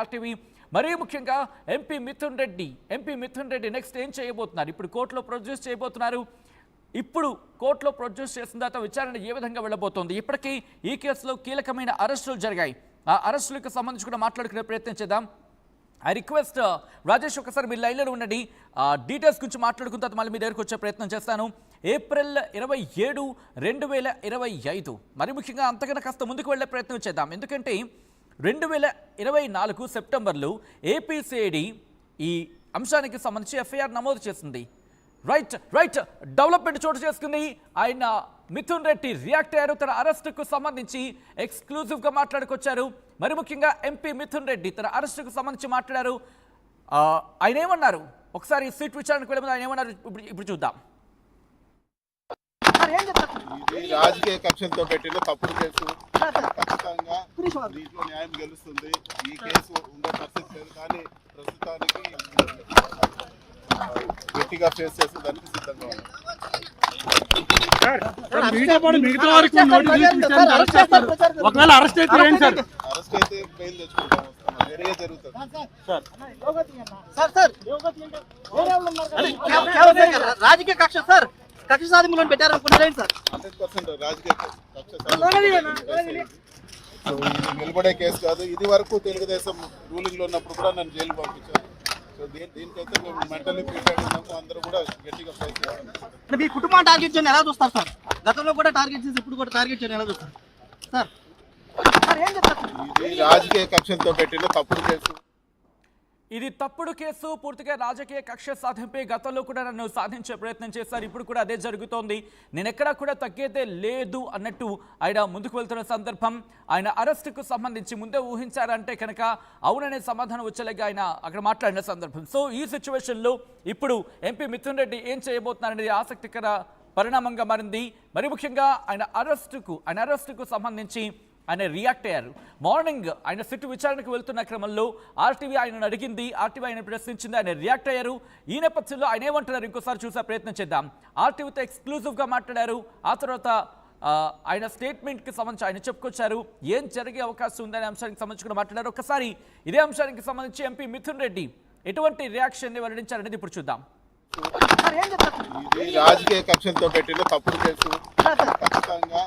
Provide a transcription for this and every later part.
RTV మరీ ముఖ్యంగా MP Mithun Reddy next ఏం చేయబోతున్నారు? ఇప్పుడు కోర్టులో ప్రొడ్యూస్ చేయబోతున్నారు. ఇప్పుడు కోర్టులో ప్రొడ్యూస్ చేసిన తర్వాత విచారణ ఏ విధంగా వెళ్ళబోతోంది? ఇప్పటికీ ఈ కేసులో కీలకమైన అరెస్టులు జరిగాయి. ఆ అరెస్టులకు సంబంధించి కూడా మాట్లాడుకునే ప్రయత్నం చేద్దాం. ఐ రిక్వెస్ట్ రాజేష్ ఒకసారి మీ లైన్లో ఉండండి. డీటెయిల్స్ గురించి మాట్లాడుకున్న తర్వాత మళ్ళీ మీ దగ్గరకు వచ్చే ప్రయత్నం చేస్తాను. ఏప్రిల్ 27, 2025 మరి ముఖ్యంగా అంతకన్నా కాస్త ముందుకు వెళ్ళే ప్రయత్నం చేద్దాం. ఎందుకంటే 2024 సెప్టెంబర్లో ఏపీసీఐడి ఈ అంశానికి సంబంధించి ఎఫ్ఐఆర్ నమోదు చేసింది. రైట్ డెవలప్మెంట్ చోటు చేసుకుంది. ఆయన మిథున్ రెడ్డి రియాక్ట్ అయ్యారు. తన అరెస్టుకు సంబంధించి ఎక్స్క్లూజివ్గా మాట్లాడుకొచ్చారు. మరి ముఖ్యంగా ఎంపీ మిథున్ రెడ్డి తన అరెస్టుకు సంబంధించి మాట్లాడారు. ఆయన ఏమన్నారు? ఒకసారి సీట్ విచారణకు వెళ్ళే ముందు ఆయన ఏమన్నారు ఇప్పుడు చూద్దాం. రాజకీయ కక్షలతో పెట్టిన తప్పుడు కేసు, ఖచ్చితంగా దీంట్లో న్యాయం గెలుస్తుంది. ఈ కేసు ఉండే పరిస్థితి లేదు, కానీ ప్రస్తుతానికి గట్టిగా ఫేస్ చేసేదానికి సిద్ధంగా ఉంది. అరెస్ట్ అయితే బెయిల్ తెచ్చుకుంటాం, వేరే జరుగుతుంది. రాజకీయ కక్ష సార్, కక్ష సాధింపులను పెట్టారు అనుకుంటున్నారేంటి సార్? 100% రాజకీయ కక్ష నిలబడే కేసు కాదు. ఇది వరకు తెలుగుదేశం రూలింగ్ లో ఉన్నప్పుడు కూడా నన్ను జైలు పంపించారు. సో దీనికైతే మేము మెంటల్లీ ప్రిపేర్డ్ ఉన్నాము. అందరూ కూడా గట్టిగా ఫైట్ చేయాలి. మీ కుటుంబాన్ని టార్గెట్ చేయడం ఎలా చూస్తారు సార్? గతంలో కూడా టార్గెట్ చేసి ఇప్పుడు కూడా టార్గెట్ చేయడం ఎలా చూస్తారు సార్? ఇది రాజకీయ కక్షలతో పెట్టిన తప్పుడు కేసు. ఇది తప్పుడు కేసు, పూర్తిగా రాజకీయ కక్ష సాధింపే. గతంలో కూడా నన్ను సాధించే ప్రయత్నం చేశారు, ఇప్పుడు కూడా అదే జరుగుతోంది. నేను ఎక్కడా కూడా తగ్గేదే లేదు అన్నట్టు ఆయన ముందుకు వెళ్తున్న సందర్భం. ఆయన అరెస్టుకు సంబంధించి ముందే ఊహించారంటే కనుక అవుననే సమాధానం వచ్చేలాగా ఆయన అక్కడ మాట్లాడిన సందర్భం. సో ఈ సిచ్యువేషన్లో ఇప్పుడు ఎంపీ మిథున్ రెడ్డి ఏం చేయబోతున్నారనేది ఆసక్తికర పరిణామంగా మారింది. మరి ముఖ్యంగా ఆయన అరెస్టుకు సంబంధించి ఆయన రియాక్ట్ అయ్యారు. మార్నింగ్ ఆయన సిట్టు విచారణకు వెళ్తున్న క్రమంలో ఆర్టీవీ ఆయనను అడిగింది, ఆర్టీవీ ఆయన ప్రశ్నించింది, ఆయన రియాక్ట్ అయ్యారు. ఈ నేపథ్యంలో ఆయన ఏమంటున్నారు ఇంకోసారి చూసే ప్రయత్నం చేద్దాం. ఆర్టీవీతో ఎక్స్క్లూజివ్గా మాట్లాడారు. ఆ తర్వాత ఆయన స్టేట్మెంట్కి సంబంధించి ఆయన చెప్పుకొచ్చారు. ఏం జరిగే అవకాశం ఉందనే అంశానికి సంబంధించి కూడా మాట్లాడారు. ఒకసారి ఇదే అంశానికి సంబంధించి ఎంపీ మిథున్ రెడ్డి ఎటువంటి రియాక్షన్ని వెల్లడించారనేది ఇప్పుడు చూద్దాం. ఇది రాజకీయ కక్షలతో పెట్టిన తప్పుడు కేసు, ఖచ్చితంగా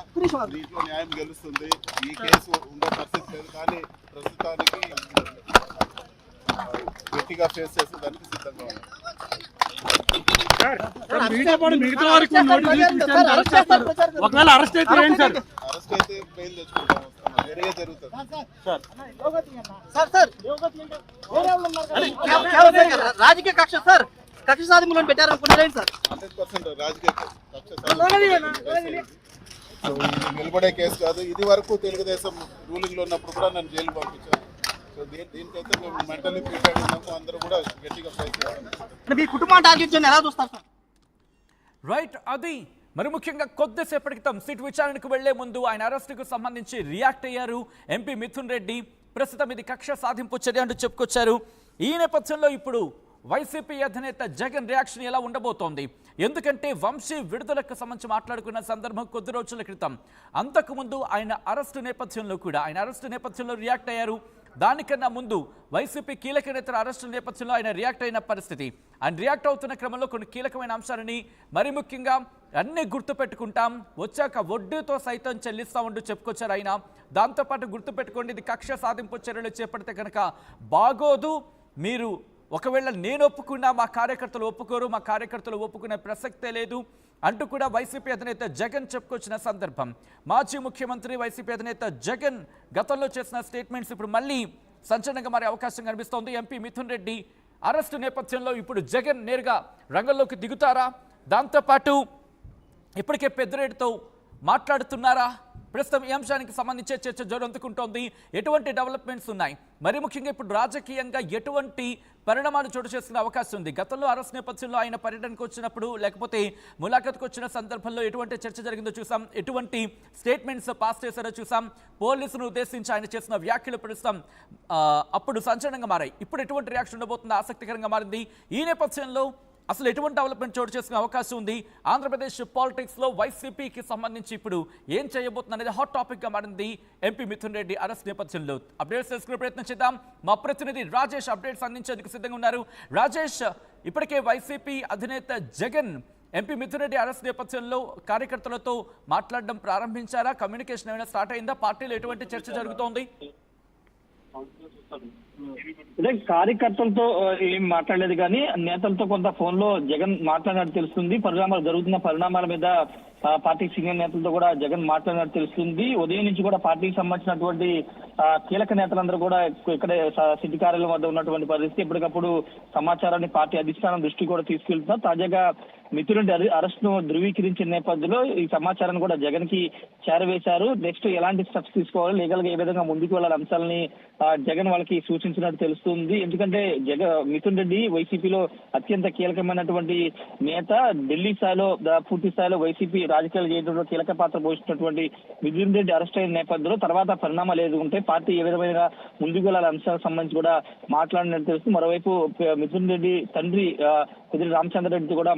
దీంట్లో న్యాయం గెలుస్తుంది. ఈ కేసు ఉండే పరిస్థితి లేదు, కానీ ప్రస్తుతానికి గట్టిగా ఫేస్ చేసేదానికి సిద్ధంగా ఉంది. అరెస్ట్ అయితే బెయిల్ తెచ్చుకుంటాం, వేరే జరుగుతుంది. రాజకీయ కక్ష సార్, కక్ష సాధింపులను పెట్టారు అనుకుంటున్నారేంటి సార్? 100% రాజకీయ కక్ష నిలబడే కేసు కాదు. ఇది వరకు తెలుగుదేశం రూలింగ్ లో ఉన్నప్పుడు కూడా నన్ను జైలు పంపించారు. సో దీనికైతే మేము మెంటల్లీ ప్రిపేర్డ్ ఉన్నాము. అందరూ కూడా గట్టిగా ఫైట్ చేయాలి. మీ కుటుంబాన్ని టార్గెట్ చేయడం ఎలా చూస్తారు సార్? అది మరి ముఖ్యంగా కొద్దిసేపటి క్రితం సిట్ విచారణకు వెళ్లే ముందు ఆయన అరెస్టుకు సంబంధించి రియాక్ట్ అయ్యారు ఎంపీ మిథున్ రెడ్డి. ప్రస్తుతం ఇది కక్ష సాధింపు చర్య అంటూ చెప్పుకొచ్చారు. ఈ నేపథ్యంలో ఇప్పుడు వైసీపీ అధినేత జగన్ రియాక్షన్ ఎలా ఉండబోతోంది? ఎందుకంటే వంశీ విడుదలకు సంబంధించి మాట్లాడుకున్న సందర్భం కొద్ది రోజుల క్రితం. అంతకుముందు ఆయన అరెస్టు నేపథ్యంలో రియాక్ట్ అయ్యారు. దానికన్నా ముందు వైసీపీ కీలక నేతల అరెస్టు నేపథ్యంలో ఆయన రియాక్ట్ అయిన పరిస్థితి. ఆయన రియాక్ట్ అవుతున్న క్రమంలో కొన్ని కీలకమైన అంశాలని మరి ముఖ్యంగా అన్నీ గుర్తుపెట్టుకుంటాం, వచ్చాక వడ్డీతో సైతం చెల్లిస్తామంటూ చెప్పుకొచ్చారు ఆయన. దాంతోపాటు గుర్తుపెట్టుకోండి, ఇది కక్ష సాధింపు చర్యలు చేపడితే కనుక బాగోదు, మీరు ఒకవేళ నేను ఒప్పుకున్నా మా కార్యకర్తలు ఒప్పుకోరు, మా కార్యకర్తలు ఒప్పుకునే ప్రసక్తే లేదు అంటూ కూడా వైసీపీ అధినేత జగన్ చెప్పుకొచ్చిన సందర్భం. మాజీ ముఖ్యమంత్రి వైసీపీ అధినేత జగన్ గతంలో చేసిన స్టేట్మెంట్స్ ఇప్పుడు మళ్ళీ సంచలనంగా మారే అవకాశం కనిపిస్తోంది. ఎంపీ మిథున్ రెడ్డి అరెస్టు నేపథ్యంలో ఇప్పుడు జగన్ నేరుగా రంగంలోకి దిగుతారా? దాంతోపాటు ఇప్పటికే పెద్దిరెడ్డితో మాట్లాడుతున్నారా? ప్రస్తుతం ఈ అంశానికి సంబంధించే చర్చ జోరందుకుంటోంది. ఎటువంటి డెవలప్మెంట్స్ ఉన్నాయి? మరి ముఖ్యంగా ఇప్పుడు రాజకీయంగా ఎటువంటి పరిణామాలు చోటు చేసుకునే అవకాశం ఉంది? గతంలో అరెస్ట్ నేపథ్యంలో ఆయన పర్యటనకు వచ్చినప్పుడు లేకపోతే ములాఖత్కు వచ్చిన సందర్భంలో ఎటువంటి చర్చ జరిగిందో చూసాం, ఎటువంటి స్టేట్మెంట్స్ పాస్ చేశారో చూసాం. పోలీసును ఉద్దేశించి ఆయన చేసిన వ్యాఖ్యలు ప్రస్తుతం అప్పుడు సంచలనంగా మారాయి. ఇప్పుడు ఎటువంటి రియాక్షన్ ఉండబోతుందో ఆసక్తికరంగా మారింది. ఈ నేపథ్యంలో అసలు ఎటువంటి డెవలప్మెంట్ చోటు చేసుకునే అవకాశం ఉంది, ఆంధ్రప్రదేశ్ పాలిటిక్స్ లో వైసీపీకి సంబంధించి ఇప్పుడు ఏం చేయబోతుంది అనేది హాట్ టాపిక్ గా మారింది. ఎంపీ మిథున్ రెడ్డి అరెస్ట్ నేపథ్యంలో అప్డేట్స్ తెలుసుకునే ప్రయత్నం చేద్దాం. మా ప్రతినిధి రాజేష్ అప్డేట్స్ అందించేందుకు సిద్ధంగా ఉన్నారు. రాజేష్, ఇప్పటికే వైసీపీ అధినేత జగన్ ఎంపీ మిథున్ రెడ్డి అరెస్ట్ నేపథ్యంలో కార్యకర్తలతో మాట్లాడడం ప్రారంభించారా? కమ్యూనికేషన్ ఏమైనా స్టార్ట్ అయిందా? పార్టీలో ఎటువంటి చర్చ జరుగుతోంది? అదే కార్యకర్తలతో ఏం మాట్లాడలేదు కానీ నేతలతో కొంత ఫోన్ లో జగన్ మాట్లాడినట్టు తెలుస్తుంది. జరుగుతున్న పరిణామాల మీద పార్టీ సీనియర్ నేతలతో కూడా జగన్ మాట్లాడినట్టు తెలుస్తుంది. ఉదయం నుంచి కూడా పార్టీకి సంబంధించినటువంటి కీలక నేతలందరూ కూడా ఇక్కడే సిటీ కార్యాలయం వద్ద ఉన్నటువంటి పరిస్థితి. ఎప్పటికప్పుడు సమాచారాన్ని పార్టీ అధిష్టానం దృష్టికి కూడా తీసుకెళ్తున్నారు. తాజాగా మిథున్ రెడ్డి అరెస్ట్ ను ధృవీకరించిన నేపథ్యంలో ఈ సమాచారాన్ని కూడా జగన్ కి చేరవేశారు. నెక్స్ట్ ఎలాంటి స్టెప్స్ తీసుకోవాలి, లీగల్ గా ఏ విధంగా ముందుకు వెళ్ళాలి అంశాలని జగన్ వాళ్ళకి సూచించినట్టు తెలుస్తుంది. ఎందుకంటే మిథున్ రెడ్డి వైసీపీలో అత్యంత కీలకమైనటువంటి నేత. ఢిల్లీ స్థాయిలో పూర్తి స్థాయిలో వైసీపీ రాజకీయాలు చేయడంలో కీలక పాత్ర పోషించినటువంటి మిథున్ రెడ్డి అరెస్ట్ అయిన నేపథ్యంలో తర్వాత పరిణామాలు ఎదుర్కొంటే పార్టీ ఏ విధమైన ముందుకు వెళ్ళాలి అంశాలకు సంబంధించి కూడా మాట్లాడినట్టు తెలుస్తుంది. మరోవైపు మిథున్ రెడ్డి తండ్రి రామచంద్ర రెడ్డి కూడా